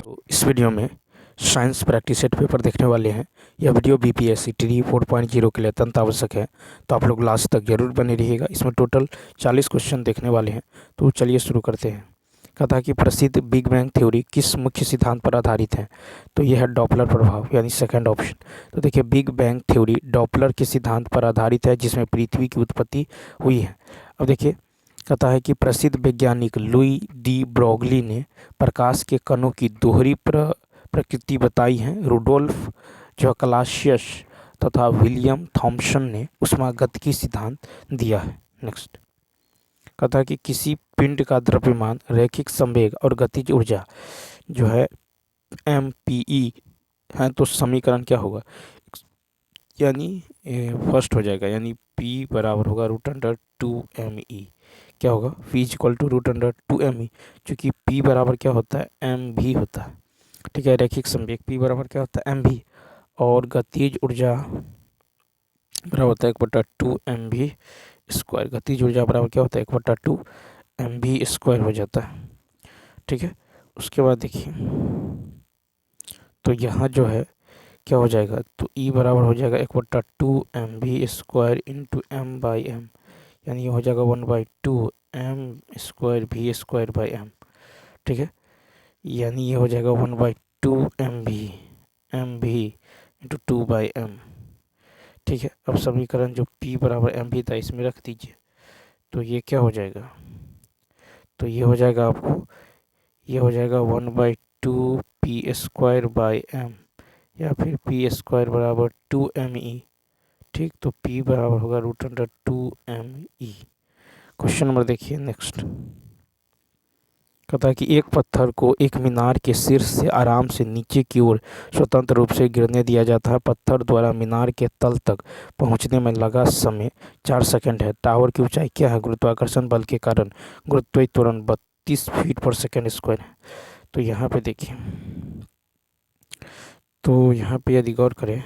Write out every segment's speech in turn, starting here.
तो इस वीडियो में साइंस प्रैक्टिस सेट पेपर देखने वाले हैं। यह वीडियो बीपीएससी टी 4.0 के लिए अत्यंत आवश्यक है, तो आप लोग लास्ट तक जरूर बने रहिएगा। इसमें टोटल 40 क्वेश्चन देखने वाले हैं। तो चलिए शुरू करते हैं। कहा कि प्रसिद्ध बिग बैंग थ्योरी किस मुख्य सिद्धांत पर आधारित है? तो यह है डॉपलर प्रभाव, यानी सेकंड ऑप्शन। तो देखिए, बिग बैंग थ्योरी डॉपलर के सिद्धांत पर आधारित है, जिसमें पृथ्वी की उत्पत्ति हुई है। अब देखिए, कहता है कि प्रसिद्ध वैज्ञानिक लुई डी ब्रोगली ने प्रकाश के कणों की दोहरी प्रकृति बताई है। रुडोल्फ जोक्लासियस तथा विलियम थॉम्सन ने ऊष्मागतिकी सिद्धांत दिया है। नेक्स्ट, कहता है कि किसी पिंड का द्रव्यमान, रैखिक संवेग और गतिज ऊर्जा जो है MPE है, तो समीकरण क्या होगा? यानी फर्स्ट हो जाएगा, यानी P बराबर होगा √2mE। क्या होगा? V इक्वल टू √2mE, चूँकि P बराबर क्या होता है? mv होता है। ठीक है, रैखिक संवेग P बराबर क्या होता है? mv, और गतिज ऊर्जा बराबर होता है 1/2mv स्क्वायर। गतिज ऊर्जा बराबर क्या होता है? 1/2mv स्क्वायर हो जाता है। ठीक है, उसके बाद देखिए, तो यहाँ जो है क्या हो जाएगा? तो E बराबर हो जाएगा 1/2mv स्क्वायर इंटू m/m, यानी ये हो जाएगा 1/2m²v²/m। ठीक है, यानी ये हो जाएगा 1/2mv इंटू 2/m। ठीक है, अब समीकरण जो P बराबर mv था इसमें रख दीजिए, तो ये क्या हो जाएगा? तो ये हो जाएगा आपको, ये हो जाएगा 1/2p²/m, या फिर p² बराबर 2me। ठीक, तो P बराबर होगा √2me। क्वेश्चन नंबर देखिए नेक्स्ट। कहता है कि एक पत्थर को एक मीनार के शीर्ष से आराम से नीचे की ओर स्वतंत्र रूप से गिरने दिया जाता है। पत्थर द्वारा मीनार के तल तक पहुंचने में लगा समय 4 सेकंड है। टावर की ऊंचाई क्या है? गुरुत्वाकर्षण बल के कारण गुरुत्वीय त्वरण 32 फीट पर सेकंड स्क्वायर है। तो यहाँ पे देखिए, तो यहाँ पे यदि गौर करें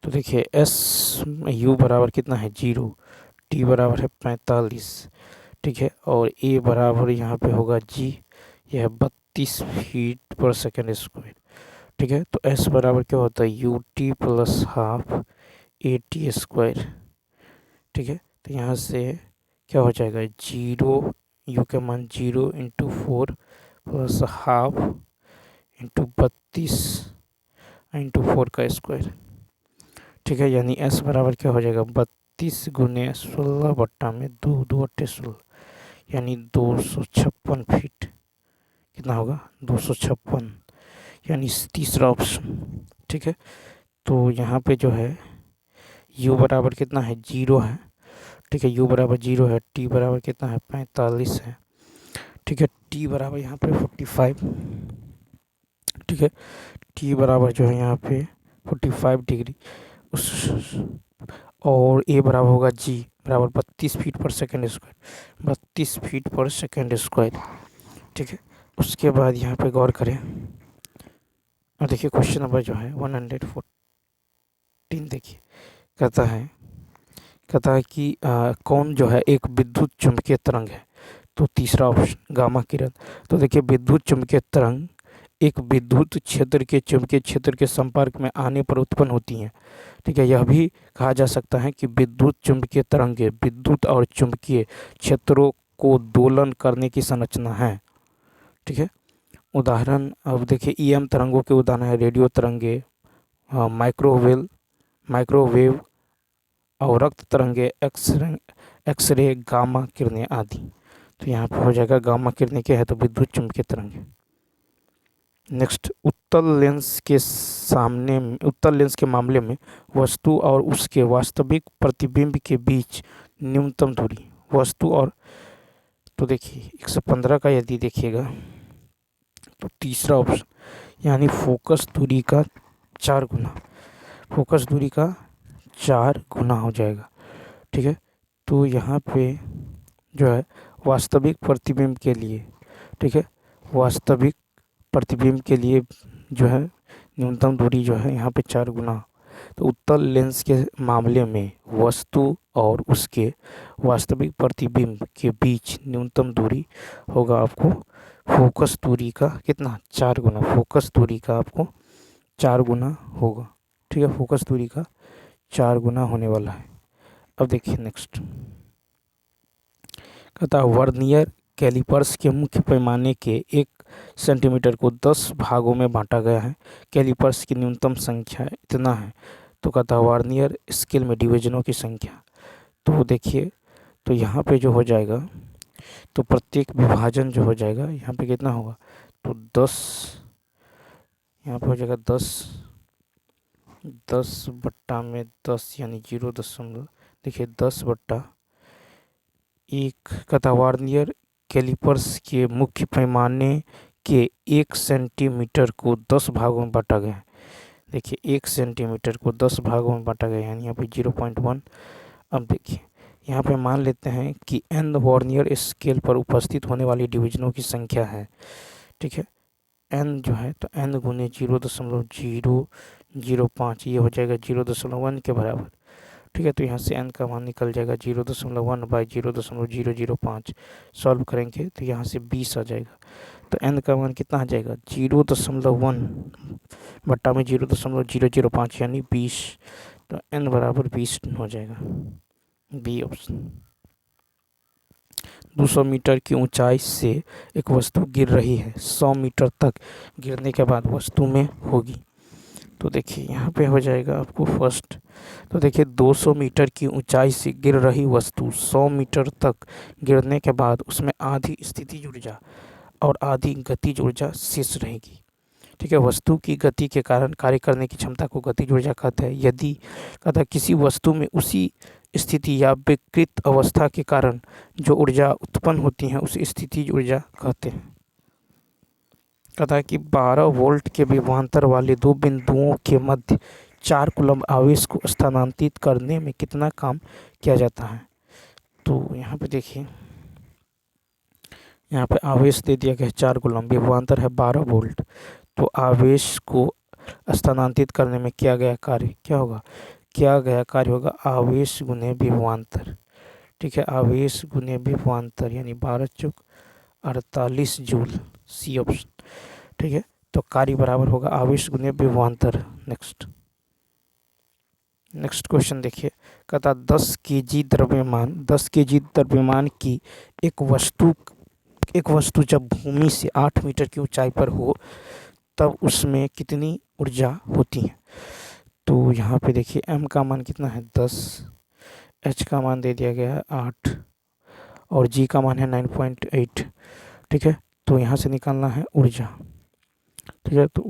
तो देखिए, SU बराबर कितना है? 0, T बराबर है 45। ठीक है, और A बराबर यहाँ पे होगा G, यह है 32 फीट पर सेकंड स्क्वायर। ठीक है, तो S बराबर क्या होता है? UT plus half AT square. ठीक है, तो यहाँ से क्या हो जाएगा? 0, U का मान 0 into 4 plus half into 32 into 4 का स्क्वायर। ठीक है, यानी S बराबर क्या हो जाएगा? 32 गुने 16 बट्टा में 2×2=16, यानी 256 फीट। कितना होगा? 256, यानी तीसरा ऑप्शन। ठीक है, तो यहाँ पे जो है U बराबर कितना है? 0 है। ठीक है, U बराबर 0 है। T बराबर कितना है? 45 है। ठीक है, T बराबर यहाँ पे 45। ठीक है, T बराबर जो है यहाँ पे 45 डिग्री उस, और A बराबर होगा G बराबर 32 फीट पर सेकंड स्क्वायर, 32 फीट पर सेकंड स्क्वायर। ठीक है, उसके बाद यहाँ पे गौर करें और देखिए क्वेश्चन नंबर जो है 114। देखिए, कहता है कि कौन जो है एक विद्युत चुंबकीय तरंग है? तो तीसरा ऑप्शन गामा किरण। तो देखिए, विद्युत चुंबकीय तरंग एक विद्युत क्षेत्र के चुंबकीय क्षेत्र के संपर्क में आने पर उत्पन्न होती हैं। ठीक है, यह भी कहा जा सकता है कि विद्युत चुंबकीय तरंगें विद्युत और चुंबकीय क्षेत्रों को दोलन करने की संरचना है। ठीक है, उदाहरण अब देखिए, EM तरंगों के उदाहरण है रेडियो तरंगे, माइक्रोवेव और रक्त तरंगे, एक्सरे, गामा किरणें आदि। तो यहाँ पर हो जाएगा गामा किरणें क्या है? तो विद्युत चुंबकीय तरंगे। नेक्स्ट, उत्तल लेंस के मामले में वस्तु और उसके वास्तविक प्रतिबिंब के बीच न्यूनतम दूरी वस्तु और, तो देखिए 115 का यदि देखिएगा तो तीसरा ऑप्शन, यानी फोकस दूरी का 4 गुना, फोकस दूरी का 4 गुना हो जाएगा। ठीक है, तो यहाँ पे जो है वास्तविक प्रतिबिंब के लिए, ठीक है, वास्तविक प्रतिबिंब के लिए जो है न्यूनतम दूरी जो है यहाँ पे 4 गुना। तो उत्तल लेंस के मामले में वस्तु और उसके वास्तविक प्रतिबिंब के बीच न्यूनतम दूरी होगा आपको फोकस दूरी का कितना 4 गुना, फोकस दूरी का आपको 4 गुना होगा। ठीक है, फोकस दूरी का 4 गुना होने वाला है। अब देखिए नेक्स्ट कहता है वर्नियर कैलिपर्स के मुख्य पैमाने के 1 सेंटीमीटर को 10 भागों में बांटा गया है। कैलिपर्स की न्यूनतम संख्या इतना है। तो कहता है वर्नियर स्केल में डिवीजनों की संख्या। तो देखिए, तो यहाँ पे जो हो जाएगा, तो प्रत्येक विभाजन जो हो जाएगा यहाँ पे कितना होगा, तो 10, यहाँ पे हो जाएगा 10 बट्टा में 10 यानी 0 देखिए 10/1 कहता वर्नियर कैलिपर्स के मुख्य पैमाने के 1 सेंटीमीटर को 10 भागों में बांटा गया है। देखिए 1 सेंटीमीटर को 10 भागों में बांटा गया है, यानी यहाँ पे 0.1। अब देखिए यहाँ पे मान लेते हैं कि n वर्नियर स्केल पर उपस्थित होने वाली डिवीजनों की संख्या है। ठीक है, n जो है तो n गुने 0.005 ये हो जाएगा 0.1 के बराबर। ठीक है, तो यहाँ से n का मान निकल जाएगा 0.1/0.0005। सॉल्व करेंगे तो यहाँ से 20 आ जाएगा। तो n का मान कितना आ जाएगा 0.1 बट्टा में 0.005 यानी 20। तो n बराबर 20 हो जाएगा, बी ऑप्शन। 200 मीटर की ऊंचाई से एक वस्तु गिर रही है, 100 मीटर तक गिरने के बाद वस्तु में होगी। तो देखिए यहाँ पे हो जाएगा आपको फर्स्ट, तो देखिए 200 मीटर की ऊंचाई से गिर रही वस्तु 100 मीटर तक गिरने के बाद उसमें आधी स्थितिज ऊर्जा और आधी गतिज ऊर्जा शेष रहेगी। ठीक है, वस्तु की गति के कारण कार्य करने की क्षमता को गतिज ऊर्जा कहते हैं। यदि कहता है किसी वस्तु में उसी स्थिति या विकृत अवस्था के कारण जो ऊर्जा उत्पन्न होती है उसे स्थितिज ऊर्जा कहते हैं। कहता है कि 12 वोल्ट के विभवांतर वाले 2 बिंदुओं के मध्य 4 कूलम्ब आवेश को स्थानांतरित करने में कितना काम किया जाता है। तो यहाँ पे देखिए, यहाँ पे आवेश दे दिया गया है 4 कूलम्ब, विभवांतर है 12 वोल्ट। तो आवेश को स्थानांतरित करने में किया गया कार्य क्या होगा, किया गया कार्य होगा आवेश गुने विभवांतर। ठीक है, आवेश गुने विभवांतर यानी 12×48 जूल, सी ऑप्शन। ठीक है, तो कार्य बराबर होगा आवेश गुने विभवांतर। नेक्स्ट क्वेश्चन देखिए, कहता 10 केजी द्रव्यमान की एक वस्तु जब भूमि से 8 मीटर की ऊंचाई पर हो तब उसमें कितनी ऊर्जा होती है। तो यहाँ पे देखिए m का मान कितना है 10, h का मान दे दिया गया है 8 और g का मान है 9.8। ठीक है, तो यहाँ से निकालना है ऊर्जा। ठीक है, तो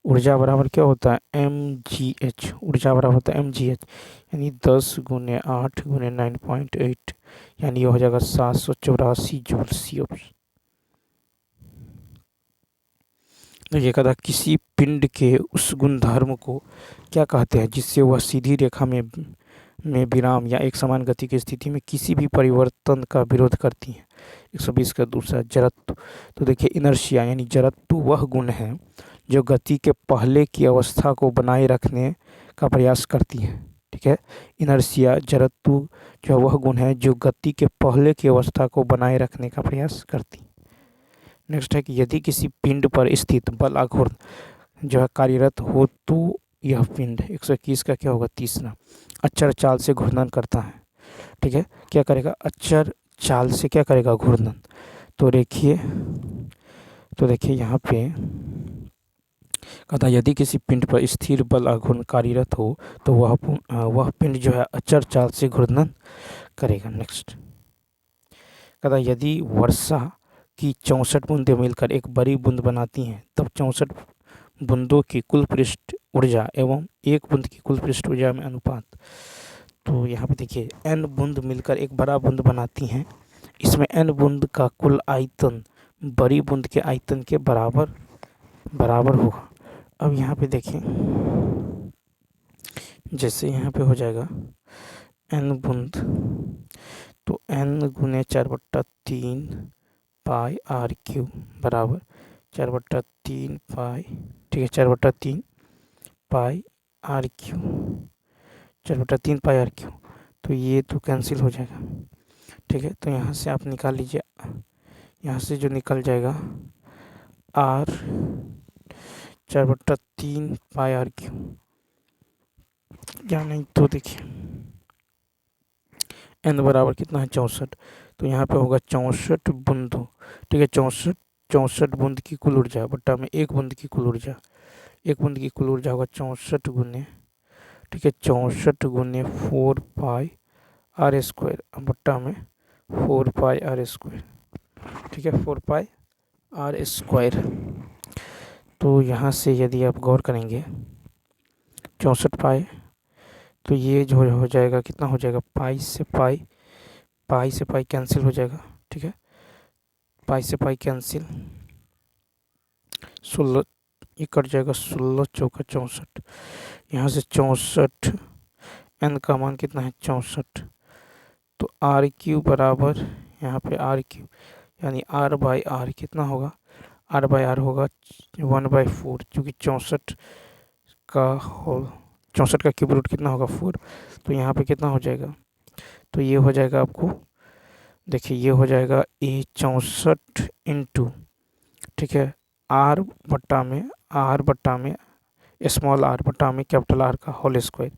ऊर्जा बराबर क्या होता है mgh, ऊर्जा बराबर होता है mgh यानी 10 गुने 8 गुने 9.8 यानी ये हो जाएगा 784 जूल, सी ऑप्शन। तो ये कहता किसी पिंड के उस गुणधर्म को क्या कहते हैं जिससे वह सीधी रेखा में विराम या एक समान गति की स्थिति में किसी भी परिवर्तन का विरोध करती है। 120 का दूसरा जड़त्व। तो देखिए इनर्शिया यानी जड़त्व वह गुण है जो गति के पहले की अवस्था को बनाए रखने का प्रयास करती है। ठीक है, इनर्शिया जड़त्व जो वह गुण है जो गति के पहले की अवस्था को बनाए रखने का प्रयास करती है। नेक्स्ट है कि यदि किसी पिंड पर स्थित बल आघूर्ण जो है कार्यरत हो तो यह पिंड 121 का क्या होगा तीसरा अचर चाल से घूर्णन करता है। ठीक है, क्या करेगा अचर चाल से क्या करेगा घूर्णन। तो देखिए यहाँ पे कहता यदि किसी पिंड पर स्थिर बल आघूर्ण कार्यरत हो तो वह पिंड जो है अचर चाल से घूर्णन करेगा। नेक्स्ट कहता यदि वर्षा की 64 बूंदें मिलकर एक बड़ी बूंद बनाती हैं तब 64 बूंदों की कुल पृष्ठ ऊर्जा एवं एक बूंद की कुल पृष्ठ ऊर्जा में अनुपात। तो यहाँ पे देखिए n बूंद मिलकर एक बड़ा बूंद बनाती हैं, इसमें n बूंद का कुल आयतन बड़ी बूंद के आयतन के बराबर होगा। अब यहाँ पे देखिए जैसे यहाँ पे हो जाएगा n बूंद, तो n गुने 4/3 पाई r³ बराबर 4/3 पाई। ठीक है, 4/3 पाई r³, 4/3 पाई r³। तो ये तो कैंसिल हो जाएगा। ठीक है, तो यहाँ से आप निकाल लीजिए, यहाँ से जो निकल जाएगा R 4/3 पाई RQ, या नहीं तो देखिए n बराबर कितना है 64, तो यहाँ पे होगा 64 बूंदों। ठीक है, 64 बूंद की कुल ऊर्जा बट्टा में एक बूंद की कुल ऊर्जा, एक बूंद की कुल ऊर्जा होगा 64 गुने, ठीक है 64 गुने 4 पाई R² बट्टा में 4 पाई R²। ठीक है 4 पाई R²। तो यहाँ से यदि आप गौर करेंगे 64 पाई, तो ये जो हो जाएगा कितना हो जाएगा, पाई से पाई कैंसिल हो जाएगा। ठीक है, पाई से पाई कैंसिल, 16 ये कट जाएगा, 16 चौका 64। यहाँ से 64 n का मान कितना है 64, तो RQ बराबर यहाँ पे RQ यानी R/R कितना होगा, R/R होगा 1/4, क्योंकि 64 का क्यूब रूट कितना होगा 4, तो यहाँ पे कितना हो जाएगा, तो ये हो जाएगा आपको देखिए ये हो जाएगा A 64 इंटू, ठीक है R बट्टा में स्मॉल r बट्टा में कैपिटल R का होल स्क्वायर,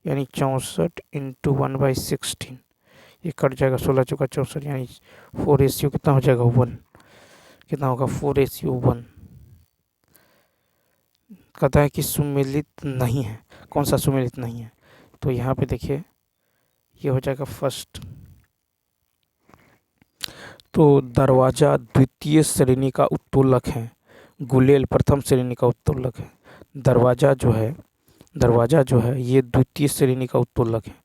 यानी 64 इंटू 1/16, ये कट जाएगा 16 चौका 64, यानी 4 रेशियो कितना हो जाएगा 1, कितना होगा 4 रेशियो 1। कहता है कि सुमेलित नहीं है, कौन सा सुमेलित नहीं है, तो यहाँ पे देखिए ये हो जाएगा फर्स्ट, तो दरवाज़ा द्वितीय श्रेणी का उत्तोलक है, गुलेल प्रथम श्रेणी का उत्तोलक है। दरवाज़ा जो है ये द्वितीय श्रेणी का उत्तोलक है,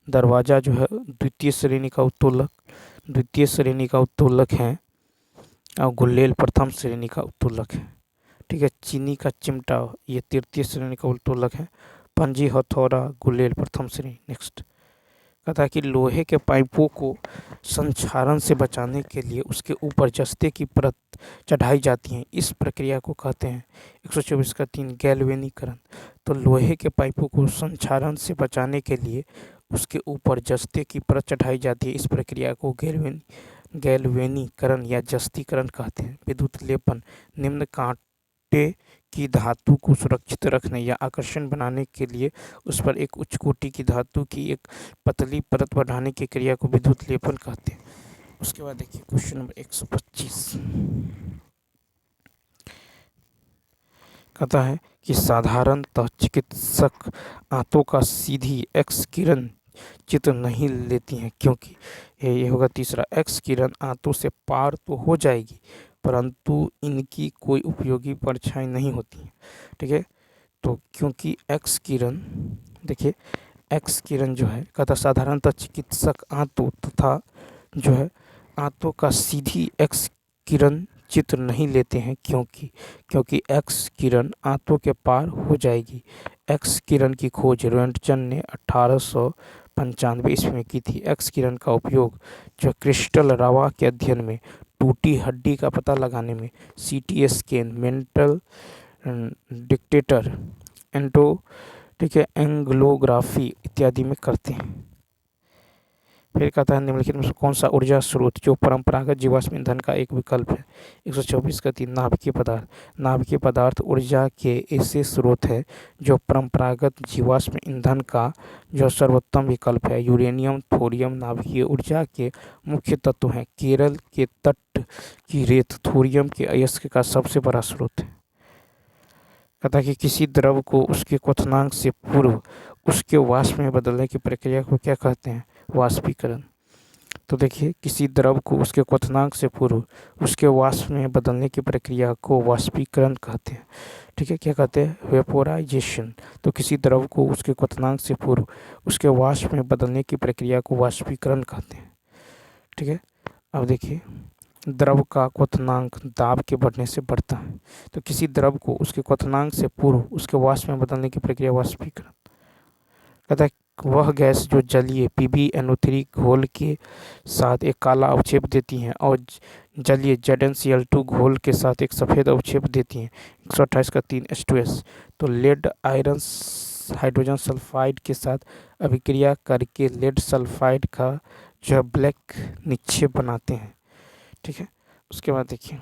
दरवाज़ा जो है द्वितीय श्रेणी का उत्तोलक है, और गुलेल प्रथम श्रेणी का उत्तोलक है। ठीक है, चीनी का चिमटा ये तृतीय श्रेणी का उत्तोलक है, पंजी हथौड़ा गुलेल प्रथम श्रेणी। नेक्स्ट कहता है कि लोहे के पाइपों को संक्षारण से बचाने के लिए उसके ऊपर जस्ते की परत चढ़ाई जाती है, इस प्रक्रिया को कहते हैं 124 का 3 गैल्वेनीकरण। तो लोहे के पाइपों को संक्षारण से बचाने के लिए उसके ऊपर जस्ते की परत चढ़ाई जाती है, इस प्रक्रिया को गैल्वेनीकरण या जस्तीकरण कहते हैं। विद्युत लेपन निम्न कांटे की धातु को सुरक्षित रखने या आकर्षण बनाने के लिए उस पर एक उच्च कोटि की धातु की एक पतली परत बढ़ाने की क्रिया को विद्युत लेपन कहते हैं। उसके बाद देखिए क्वेश्चन नंबर 125 कहता है कि साधारणतः चिकित्सक आंतों का सीधी एक्स किरण चित्र नहीं लेती हैं, क्योंकि ये होगा तीसरा, एक्स किरण आंतों से पार तो हो जाएगी परंतु इनकी कोई उपयोगी परछाई नहीं होती है। ठीक है, तो क्योंकि एक्स किरण, देखिए एक्स किरण जो है कहता साधारणतः चिकित्सक आंतों तथा जो है आंतों का सीधी एक्स किरण चित्र नहीं लेते हैं, क्योंकि एक्स किरण आंतों के पार हो जाएगी। एक्स किरण की खोज रोएंटगन ने 1895 ईस्वी में की थी। एक्स किरण का उपयोग जो क्रिस्टल रवा के अध्ययन में, टूटी हड्डी का पता लगाने में, CT स्कैन, मेंटल डिटेक्टर, ठीक है एंग्लोग्राफी इत्यादि में करते हैं। फिर कहता है निम्नलिखित में से कौन सा ऊर्जा स्रोत जो परंपरागत जीवाश्म ईंधन का एक विकल्प है। 124 का 3 नाभिकीय पदार्थ ऊर्जा के ऐसे स्रोत है जो परंपरागत जीवाश्म ईंधन का जो सर्वोत्तम विकल्प है। यूरेनियम, थोरियम नाभिकीय ऊर्जा के मुख्य तत्व हैं। केरल के तट की रेत थोरियम के अयस्क का सबसे बड़ा स्रोत है। कहता है कि किसी द्रव को उसके क्वथनांक से पूर्व उसके वाष्प में बदलने की प्रक्रिया को क्या कहते हैं, वाष्पीकरण। तो देखिए किसी द्रव को उसके क्वथनांक से पूर्व उसके वाष्प में बदलने की प्रक्रिया को वाष्पीकरण कहते हैं। ठीक है, क्या कहते हैं, वेपोराइजेशन। तो किसी द्रव को उसके क्वथनांक से पूर्व उसके वाष्प में बदलने की प्रक्रिया को वाष्पीकरण कहते हैं। ठीक है, अब देखिए द्रव का क्वथनांक दाब के बढ़ने से बढ़ता है, तो किसी द्रव को उसके क्वथनांक से पूर्व उसके वाष्प में बदलने की प्रक्रिया वाष्पीकरण। कहता है वह गैस जो जलीय PbNO3 घोल के साथ एक काला अवक्षेप देती हैं और जलीय ZnCl2 घोल के साथ एक सफ़ेद अवक्षेप देती हैं। 128 का 3 H2S। तो लेड आयरन हाइड्रोजन सल्फाइड के साथ अभिक्रिया करके लेड सल्फाइड का जो है ब्लैक निक्षेप बनाते हैं। ठीक है, उसके बाद देखिए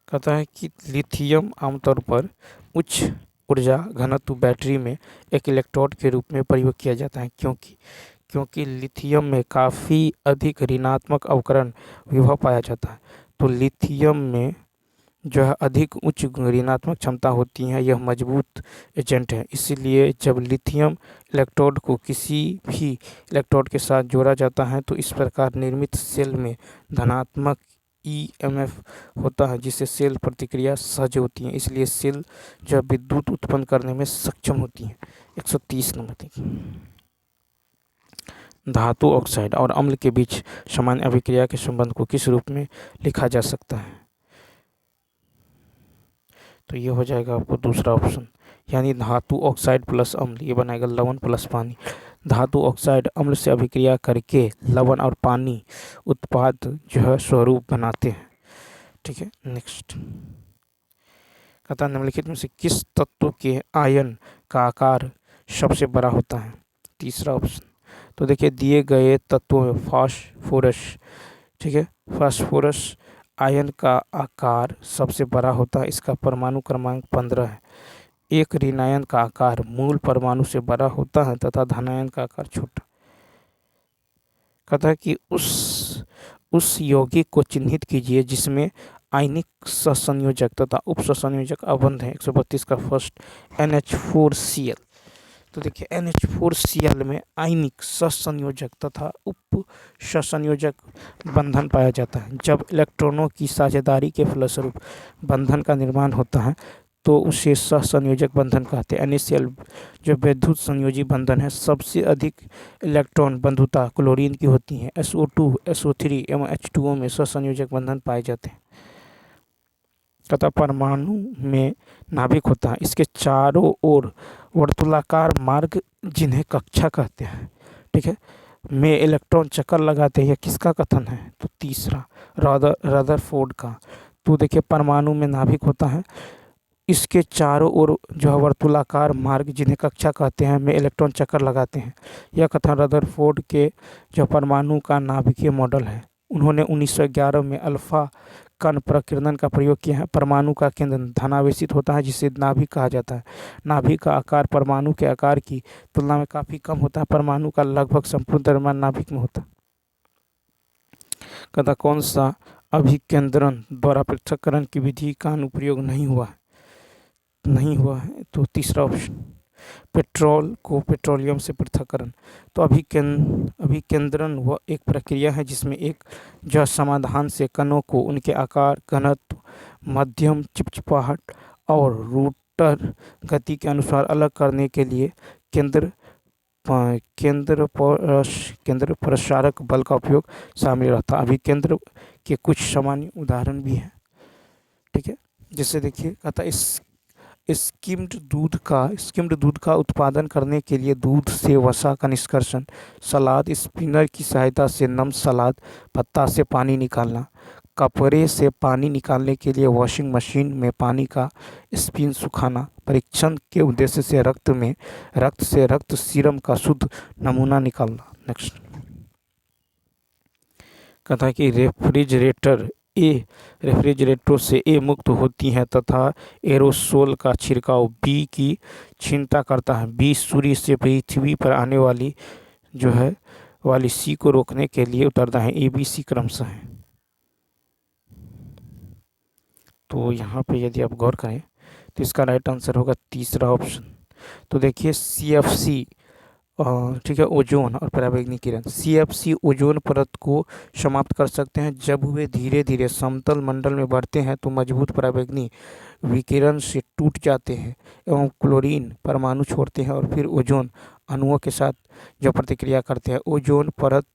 कहता है कि लिथियम आमतौर पर उच्च ऊर्जा घनत्व बैटरी में एक इलेक्ट्रोड के रूप में प्रयोग किया जाता है, क्योंकि लिथियम में काफ़ी अधिक ऋणात्मक अवकरण विभव पाया जाता है। तो लिथियम में जो है अधिक उच्च ऋणात्मक क्षमता होती है, यह मजबूत एजेंट है। इसीलिए जब लिथियम इलेक्ट्रोड को किसी भी इलेक्ट्रोड के साथ जोड़ा जाता है तो इस प्रकार निर्मित सेल में धनात्मक ईएमएफ होता है, जिससे सेल प्रतिक्रिया सहज होती है। इसलिए सेल जो विद्युत उत्पन्न करने में सक्षम होती है। 130 नंबर देखिए, धातु ऑक्साइड और अम्ल के बीच सामान्य अभिक्रिया के संबंध को किस रूप में लिखा जा सकता है? तो ये हो जाएगा आपको दूसरा ऑप्शन, यानी धातु ऑक्साइड प्लस अम्ल, ये बनाएगा लवण प्लस पानी। धातु ऑक्साइड अम्ल से अभिक्रिया करके लवण और पानी उत्पाद जो है स्वरूप बनाते हैं। ठीक है, नेक्स्ट कहता है निम्नलिखित में से किस तत्व के आयन का आकार सबसे बड़ा होता है? तीसरा ऑप्शन। तो देखिए दिए गए तत्वों में फास्फोरस, ठीक है, फास्फोरस आयन का आकार सबसे बड़ा होता है। इसका परमाणु क्रमांक 15 है। एक ऋणायन का आकार मूल परमाणु से बड़ा होता है तथा धनायन का आकार छोटा। कहता है कि उस यौगिक को चिन्हित कीजिए जिसमें आयनिक सहसंयोजक तथा उप सहसंयोजक अबंध है। 132 का फर्स्ट NH4Cl। तो देखिए NH4Cl में आयनिक सहसंयोजक तथा उप सहसंयोजक बंधन पाया जाता है। जब इलेक्ट्रॉनों की साझेदारी के फलस्वरूप बंधन का निर्माण होता है तो उसे सहसंयोजक बंधन कहते हैं। NaCl जो विद्युत संयोजी बंधन है, सबसे अधिक इलेक्ट्रॉन बंधुता क्लोरीन की होती है। SO2, SO3 एवं H2O में सहसंयोजक बंधन पाए जाते हैं। तथा परमाणु में नाभिक होता है, इसके चारों ओर वर्तुलाकार मार्ग जिन्हें कक्षा कहते हैं, ठीक है, में इलेक्ट्रॉन चक्कर लगाते हैं। यह किसका कथन है? तो तीसरा रदरफोर्ड का। तो देखिए परमाणु में नाभिक होता है, इसके चारों ओर जो है वर्तुलाकार मार्ग जिन्हें कक्षा कहते हैं में इलेक्ट्रॉन चक्कर लगाते हैं। यह कथन रदरफोर्ड के जो परमाणु का नाभिकीय मॉडल है। उन्होंने 1911 में अल्फा कण प्रकीर्णन का प्रयोग किया है। परमाणु का केंद्र धनावेशित होता है जिसे नाभिक कहा जाता है। नाभिक का आकार परमाणु के आकार की तुलना में काफ़ी कम होता है। परमाणु का लगभग संपूर्ण द्रव्यमान नाभिक में होता है। कहता कौन सा अभिकेंद्रण द्वारा पृथक्करण की विधि का अनुप्रयोग नहीं हुआ है? तो तीसरा ऑप्शन, पेट्रोल को पेट्रोलियम से पृथक्करण। तो अभिकेंद्रण वह एक प्रक्रिया है जिसमें एक जो समाधान से कणों को उनके आकार, घनत्व, मध्यम चिपचिपाहट और रोटर गति के अनुसार अलग करने के लिए केंद्र प्रसारक बल का उपयोग शामिल रहता है। अभिकेंद्र के कुछ सामान्य उदाहरण भी हैं, ठीक है, जैसे देखिए कहता है स्किम्ड दूध का उत्पादन करने के लिए दूध से वसा का निष्कर्षण, सलाद स्पिनर की सहायता से नम सलाद पत्ता से पानी निकालना, कपड़े से पानी निकालने के लिए वॉशिंग मशीन में पानी का स्पिन सुखाना, परीक्षण के उद्देश्य से रक्त से रक्त सीरम का शुद्ध नमूना निकालना। नेक्स्ट कहता है कि रेफ्रिजरेटरों से ए मुक्त होती हैं तथा एरोसोल का छिड़काव बी की क्षीणता करता है। बी सूर्य से पृथ्वी पर आने वाली जो है वाली सी को रोकने के लिए उतरता है। ABC क्रमशः है। तो यहाँ पे यदि आप गौर करें तो इसका राइट आंसर होगा तीसरा ऑप्शन। तो देखिए CFC, ठीक है, ओजोन और पराबैंगनी किरण। CFC ओजोन परत को समाप्त कर सकते हैं। जब वे धीरे धीरे समतल मंडल में बढ़ते हैं तो मजबूत पराबैंगनी विकिरण से टूट जाते हैं एवं क्लोरीन परमाणु छोड़ते हैं और फिर ओजोन अणुओं के साथ जो प्रतिक्रिया करते हैं। ओजोन परत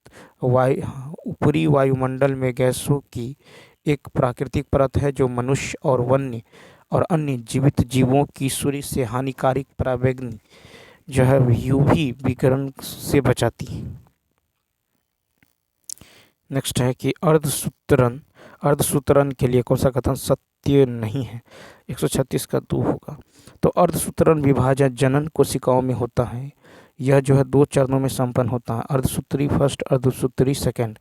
ऊपरी वायुमंडल में गैसों की एक प्राकृतिक परत है जो मनुष्य और अन्य जीवित जीवों की सूर्य से हानिकारक पराबैंगनी जो है UV विकिरण से बचाती है। नेक्स्ट है कि अर्धसूत्रण के लिए कौन सा कथन सत्य नहीं है? 136 का 2 होगा। तो अर्धसूत्रण विभाजन जनन कोशिकाओं में होता है। यह जो है 2 चरणों में संपन्न होता है, अर्धसूत्री फर्स्ट, अर्धसूत्री सेकेंड।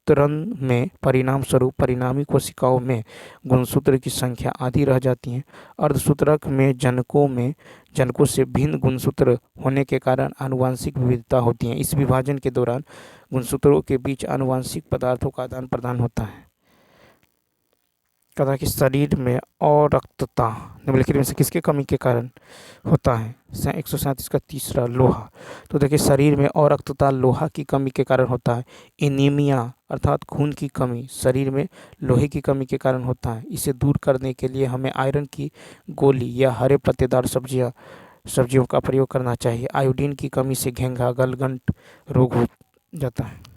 गुणसूत्रण में परिणाम स्वरूप परिणामी कोशिकाओं में गुणसूत्र की संख्या आधी रह जाती है। अर्धसूत्रक में जनकों से भिन्न गुणसूत्र होने के कारण आनुवंशिक विविधता होती है। इस विभाजन के दौरान गुणसूत्रों के बीच आनुवंशिक पदार्थों का आदान प्रदान होता है। कहता है कि शरीर में अरक्तता निम्नलिखित में से किसके कमी के कारण होता है। 137 का तीसरा, लोहा। तो देखिए, शरीर में अरक्तता लोहा की कमी के कारण होता है। एनीमिया अर्थात खून की कमी शरीर में लोहे की कमी के कारण होता है। इसे दूर करने के लिए हमें आयरन की गोली या हरे पत्तेदार सब्जियों का प्रयोग करना चाहिए। आयोडीन की कमी से घेंघा गलगंट रोग हो जाता है।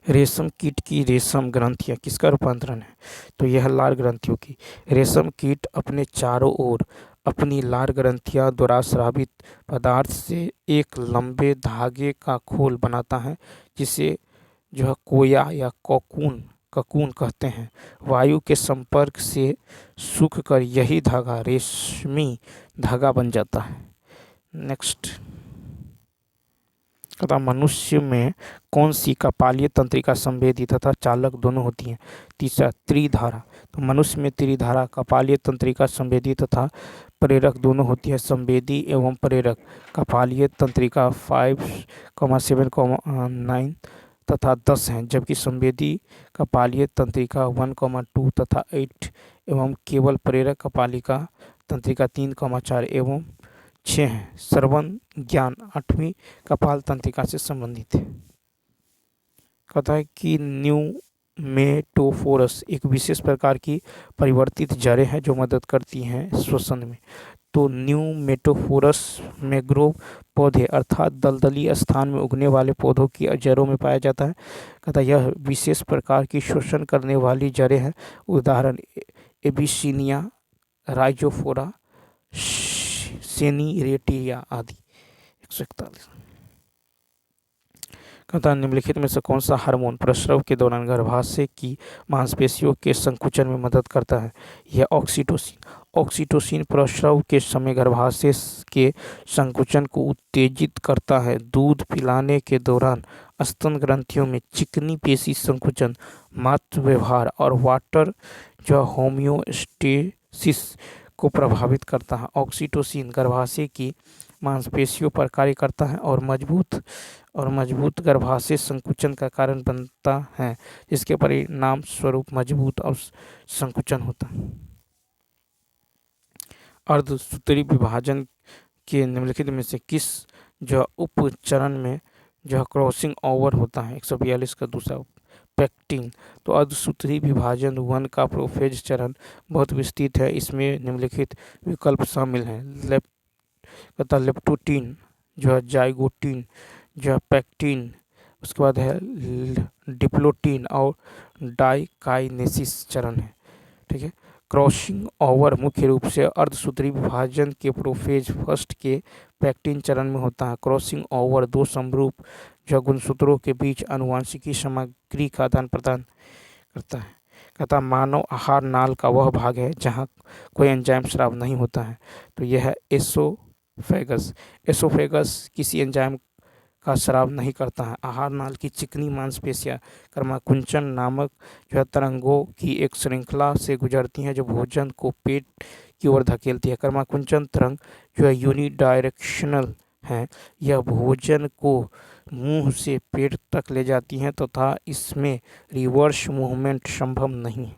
रेशम कीट की रेशम ग्रंथियां किसका रूपांतरण है। तो यह लार ग्रंथियों की। रेशम कीट अपने चारों ओर अपनी लार ग्रंथियां द्वारा स्रावित पदार्थ से एक लंबे धागे का खोल बनाता है, जिसे जो है कोया या ककून कहते हैं। वायु के संपर्क से सूखकर यही धागा रेशमी धागा बन जाता है। नेक्स्ट, तथा मनुष्य में कौन सी कपालीय तंत्रिका संवेदी तथा चालक दोनों होती हैं। तीसरा, त्रिधारा। तो मनुष्य में त्रिधारा कपालीय तंत्रिका संवेदी तथा प्रेरक दोनों होती है। संवेदी एवं प्रेरक कपालीय तंत्रिका 5,7,9 तथा 10 हैं, जबकि संवेदी कपालीय तंत्रिका 1,2 तथा 8 एवं केवल प्रेरक कपालिका तंत्रिका 3,4 एवं 6 हैं। श्रवण ज्ञान 8वीं कपाल तंत्रिका से संबंधित है। कहता है कि न्यूमेटोफोरस एक विशेष प्रकार की परिवर्तित जड़ें हैं जो मदद करती हैं श्वसन में। तो न्यूमेटोफोरस मैंग्रोव पौधे अर्थात दलदली स्थान में उगने वाले पौधों की जड़ों में पाया जाता है। कहता है यह विशेष प्रकार की शोषण करने वाली जड़ें हैं। उदाहरण एबिसिनिया, राइजोफोरा, सेनीरेटिया आदि। 141। कहता निम्नलिखित में से कौन सा हार्मोन प्रसव के दौरान गर्भाशय की मांसपेशियों के संकुचन में मदद करता है। यह ऑक्सीटोसिन। ऑक्सीटोसिन प्रसव के समय गर्भाशय के संकुचन को उत्तेजित करता है। दूध पिलाने के दौरान स्तन ग्रंथियों में चिकनी पेशी संकुचन, मातृ व्यवहार और वाटर जो होम्योस्टेसिस को प्रभावित करता है। ऑक्सीटोसिन गर्भाशय की मांसपेशियों पर कार्य करता है और मजबूत गर्भाशय संकुचन का कारण बनता है, जिसके परिणाम स्वरूप मजबूत और संकुचन होता है। अर्धसूत्री विभाजन के निम्नलिखित में से किस जो उप चरण में जो क्रॉसिंग ओवर होता है। 142 का दूसरा, पेक्टिन। तो अर्धसूत्री विभाजन 1 का प्रोफेज चरण बहुत विस्तृत है। इसमें निम्नलिखित विकल्प शामिल हैं। लेप्टोटीन जो है, जाइगोटीन जो है, पैक्टिन, उसके बाद है डिप्लोटीन और डाइकाइनेसिस चरण है। ठीक है। क्रॉसिंग ओवर मुख्य रूप से अर्धसूत्री विभाजन के प्रोफेज फर्स्ट के पैक्टिन चरण में होता है। क्रॉसिंग ओवर दो समरूप जो गुणसूत्रों के बीच आनुवंशिकी सामग्री का आदान प्रदान करता है। कहता मानव आहार नाल का वह भाग है जहाँ कोई एंजाइम स्राव नहीं होता है। तो यह है एसोफेगस। एसोफेगस किसी एंजाइम का स्राव नहीं करता है। आहार नाल की चिकनी मांसपेशियां कर्माकुंचन नामक जो है तरंगों की एक श्रृंखला से गुजरती हैं, जो भोजन को पेट की ओर धकेलती है। कर्माकुंचन तरंग जो है यूनिडायरेक्शनल है। यह भोजन को मुंह से पेट तक ले जाती हैं तथा इसमें रिवर्स मूवमेंट संभव नहीं है।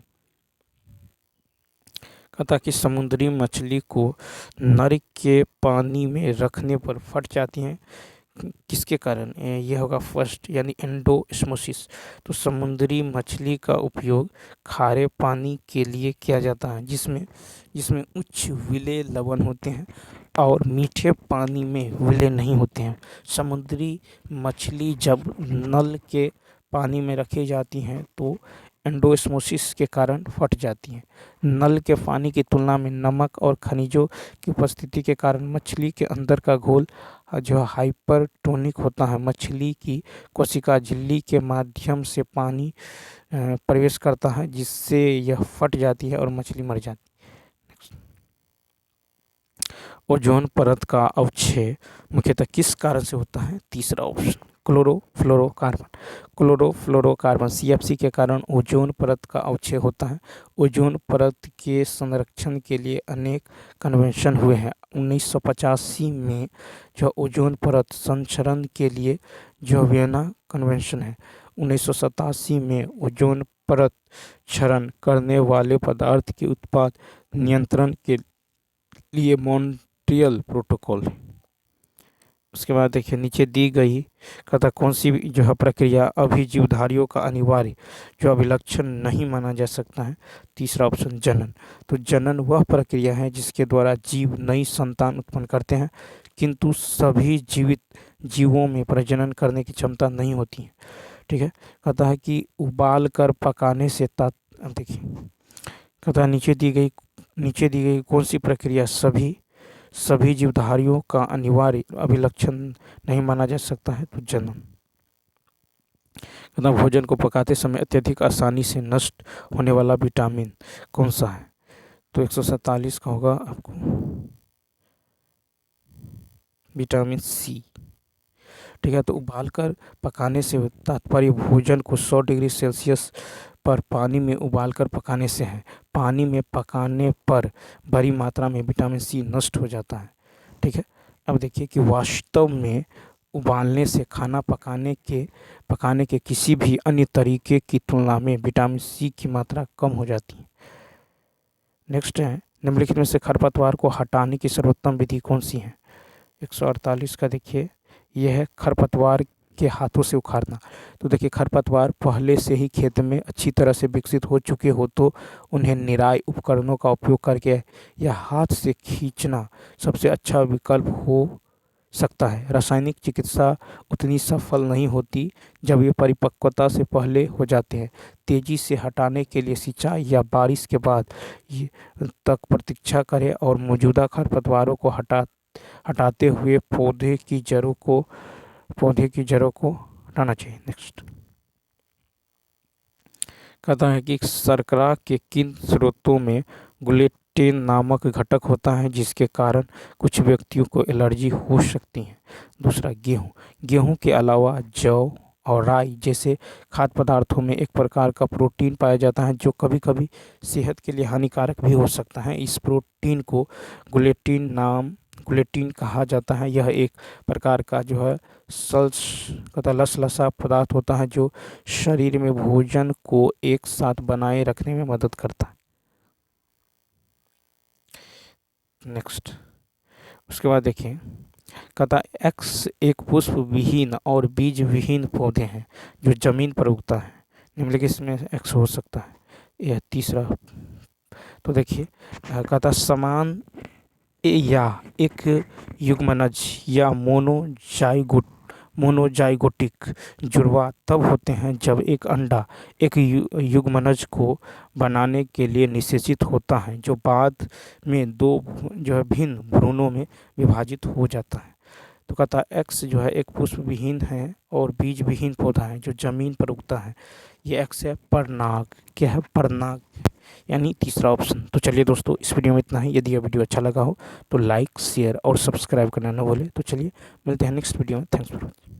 कहता कि समुद्री मछली को नर के पानी में रखने पर फट जाती हैं, किसके कारण। यह होगा फर्स्ट, यानी एंडोस्मोसिस। तो समुद्री मछली का उपयोग खारे पानी के लिए किया जाता है, जिसमें उच्च विलेय लवण होते हैं और मीठे पानी में विलेय नहीं होते हैं। समुद्री मछली जब नल के पानी में रखी जाती हैं तो एंडोस्मोसिस के कारण फट जाती हैं। नल के पानी की तुलना में नमक और खनिजों की उपस्थिति के कारण मछली के अंदर का घोल जो हाइपरटोनिक होता है। मछली की कोशिका झिल्ली के माध्यम से पानी प्रवेश करता है, जिससे यह फट जाती है और मछली मर जाती है। ओजोन परत का अवक्षय मुख्यतः किस कारण से होता है। तीसरा ऑप्शन। क्लोरोफ्लोरोकार्बन। क्लोरोफ्लोरोकार्बन CFC के कारण ओजोन परत का अवक्षय होता है। ओजोन परत के संरक्षण के लिए अनेक कन्वेंशन हुए हैं। 1985 में जो ओजोन परत संरक्षण के लिए जो वियना कन्वेंशन है। 1987 में ओजोन परत क्षरण करने वाले पदार्थ के उत्पाद नियंत्रण के लिए मॉन्ट्रियल प्रोटोकॉल। उसके बाद देखिए नीचे दी गई कहता कौन सी जो है प्रक्रिया अभी जीवधारियों का अनिवार्य जो अभिलक्षण नहीं माना जा सकता है। तीसरा ऑप्शन जनन। तो जनन वह प्रक्रिया है जिसके द्वारा जीव नई संतान उत्पन्न करते हैं, किंतु सभी जीवित जीवों में प्रजनन करने की क्षमता नहीं होती है। ठीक है, कहता है कि उबाल कर पकाने से देखिए कहता है नीचे दी गई कौन सी प्रक्रिया सभी जीवधारियों का अनिवार्य अभिलक्षण नहीं माना जा सकता है। तो जनन। कहता भोजन को पकाते समय अत्यधिक आसानी से नष्ट होने वाला विटामिन कौन सा है। तो 147 का होगा आपको विटामिन सी। ठीक है, तो उबालकर पकाने से तात्पर्य भोजन को 100 डिग्री सेल्सियस पर पानी में उबालकर पकाने से है। पानी में पकाने पर बड़ी मात्रा में विटामिन सी नष्ट हो जाता है। ठीक है, अब देखिए कि वास्तव में उबालने से खाना पकाने के किसी भी अन्य तरीके की तुलना में विटामिन सी की मात्रा कम हो जाती है। नेक्स्ट है निम्नलिखित में से खरपतवार को हटाने की सर्वोत्तम विधि कौन सी है। 148 का देखिए यह है खरपतवार के हाथों से उखाड़ना। तो देखिए खरपतवार पहले से ही खेत में अच्छी तरह से विकसित हो चुके हो तो उन्हें निराई उपकरणों का उपयोग करके या हाथ से खींचना सबसे अच्छा विकल्प हो सकता है। रासायनिक चिकित्सा उतनी सफल नहीं होती जब ये परिपक्वता से पहले हो जाते हैं। तेजी से हटाने के लिए सिंचाई या बारिश के बाद तक प्रतीक्षा करें और मौजूदा खरपतवारों को हटाते हुए पौधे की जड़ों को हटाना चाहिए। नेक्स्ट कहता है कि शर्करा के किन स्रोतों में ग्लूटेन नामक घटक होता है जिसके कारण कुछ व्यक्तियों को एलर्जी हो सकती है। दूसरा गेहूं के अलावा जौ और राई जैसे खाद्य पदार्थों में एक प्रकार का प्रोटीन पाया जाता है जो कभी कभी सेहत के लिए हानिकारक भी हो सकता है। इस प्रोटीन को ग्लूटेन कहा जाता है। यह एक प्रकार का जो है लसलसा पदार्थ होता है जो शरीर में भोजन को एक साथ बनाए रखने में मदद करता है। नेक्स्ट उसके बाद देखिए कहता एक्स एक पुष्प विहीन और बीज विहीन पौधे हैं जो जमीन पर उगता है। निम्नलिखित इसमें एक्स हो सकता है। यह तीसरा। तो देखिए कहता समान या एक युग्मनज या मोनोजाइगोटिक जुड़वा तब होते हैं जब एक अंडा एक युग्मनज को बनाने के लिए निषेचित होता है जो बाद में दो जो है भिन्न भ्रूणों में विभाजित हो जाता है। तो कहता है एक्स जो है एक पुष्प विहीन है और बीज विहीन पौधा है जो जमीन पर उगता है। ये एक्स है परनाग। क्या है? परनाग, यानी तीसरा ऑप्शन। तो चलिए दोस्तों इस वीडियो में इतना ही। यदि यह वीडियो अच्छा लगा हो तो लाइक शेयर और सब्सक्राइब करना न भूलें। तो चलिए मिलते हैं नेक्स्ट वीडियो में। Thanks for watching.